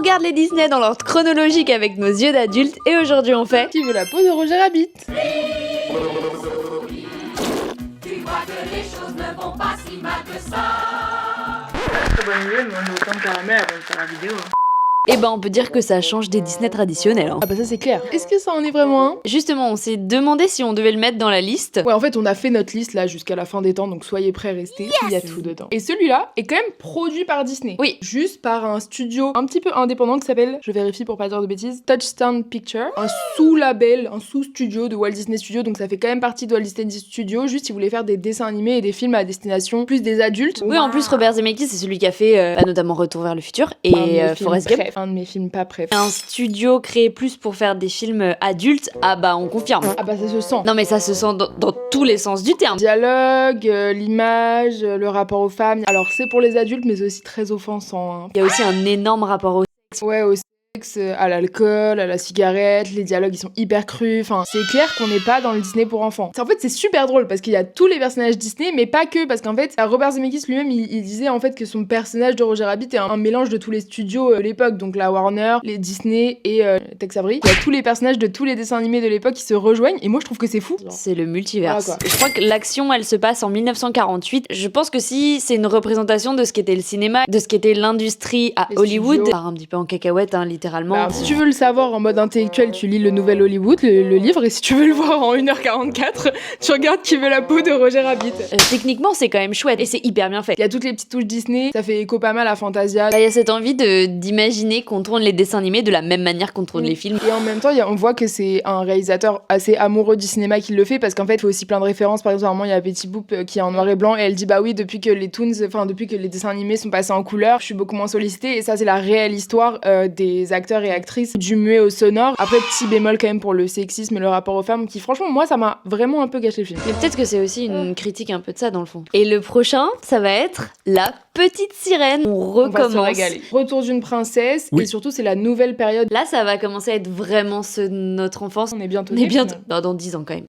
regarde les Disney dans l'ordre chronologique avec nos yeux d'adultes et aujourd'hui on fait Qui veut la peau de Roger Rabbit? Tu vois que les choses ne vont pas si mal que ça. Très bonne idée de manger autant de caramel avant de faire la vidéo. Eh ben on peut dire que ça change des Disney traditionnels. Hein. Ah bah ça c'est clair. Est-ce que ça en est vraiment un? Justement, on s'est demandé si on devait le mettre dans la liste. Ouais, en fait, on a fait notre liste là jusqu'à la fin des temps, donc soyez prêts, restez. Il y a tout dedans. Et celui-là est quand même produit par Disney. Oui. Juste par un studio un petit peu indépendant qui s'appelle, je vérifie pour pas dire de bêtises, Touchstone Pictures. Un sous-label, un sous-studio de Walt Disney Studios, donc ça fait quand même partie de Walt Disney Studios. Juste, ils voulaient faire des dessins animés et des films à destination plus des adultes. Oui, en plus, Robert Zemeckis, c'est celui qui a fait notamment Retour vers le futur et Forrest Gump. Un de mes films pas préf. Un studio créé plus pour faire des films adultes, ah bah on confirme. Ah bah ça se sent. Non mais ça se sent dans tous les sens du terme. Dialogue, l'image, le rapport aux femmes. Alors c'est pour les adultes, mais c'est aussi très offensant. Hein. Il y a aussi un énorme rapport au sexe. Ouais, au sexe, à l'alcool, à la cigarette, les dialogues ils sont hyper crus. Enfin, c'est clair qu'on n'est pas dans le Disney pour enfants. En fait, c'est super drôle parce qu'il y a tous les personnages Disney, mais pas que, parce qu'en fait, Robert Zemeckis lui-même, il disait en fait que son personnage de Roger Rabbit est un mélange de tous les studios de l'époque, donc la Warner, les Disney et Tex Avery. Il y a tous les personnages de tous les dessins animés de l'époque qui se rejoignent, et moi je trouve que c'est fou. C'est le multiverse. Ah, je crois que l'action, elle se passe en 1948. Je pense que si c'est une représentation de ce qu'était le cinéma, de ce qu'était l'industrie à Les Hollywood, studios. part un petit peu en cacahuète, hein, littéralement. Bah, si tu veux le savoir en mode intellectuel, tu lis le nouvel Hollywood, le livre, et si tu veux le voir en 1h44, tu regardes Qui veut la peau de Roger Rabbit. Techniquement, c'est quand même chouette et c'est hyper bien fait. Il y a toutes les petites touches Disney, ça fait écho pas mal à Fantasia. Il y a cette envie d'imaginer qu'on tourne les dessins animés de la même manière qu'on tourne les films. Et en même temps, on voit que c'est un réalisateur assez amoureux du cinéma qui le fait, parce qu'en fait, il fait aussi plein de références. Par exemple, à un moment, il y a Betty Boop qui est en noir et blanc, et elle dit bah oui, depuis que les toons, enfin depuis que les dessins animés sont passés en couleur, je suis beaucoup moins sollicitée. Et ça, c'est la réelle histoire des acteurs et actrices, du muet au sonore. Après, petit bémol quand même pour le sexisme et le rapport aux femmes, qui franchement, moi, ça m'a vraiment un peu gâché le film. Mais peut-être que c'est aussi une critique un peu de ça dans le fond. Et le prochain, ça va être La Petite Sirène. On On va se recommence. régaler. Retour d'une princesse, Oui. et surtout, c'est la nouvelle période. Là, ça va commencer à être vraiment ceux de notre enfance. On est bientôt On est nés, bientôt finalement. dans 10 ans quand même.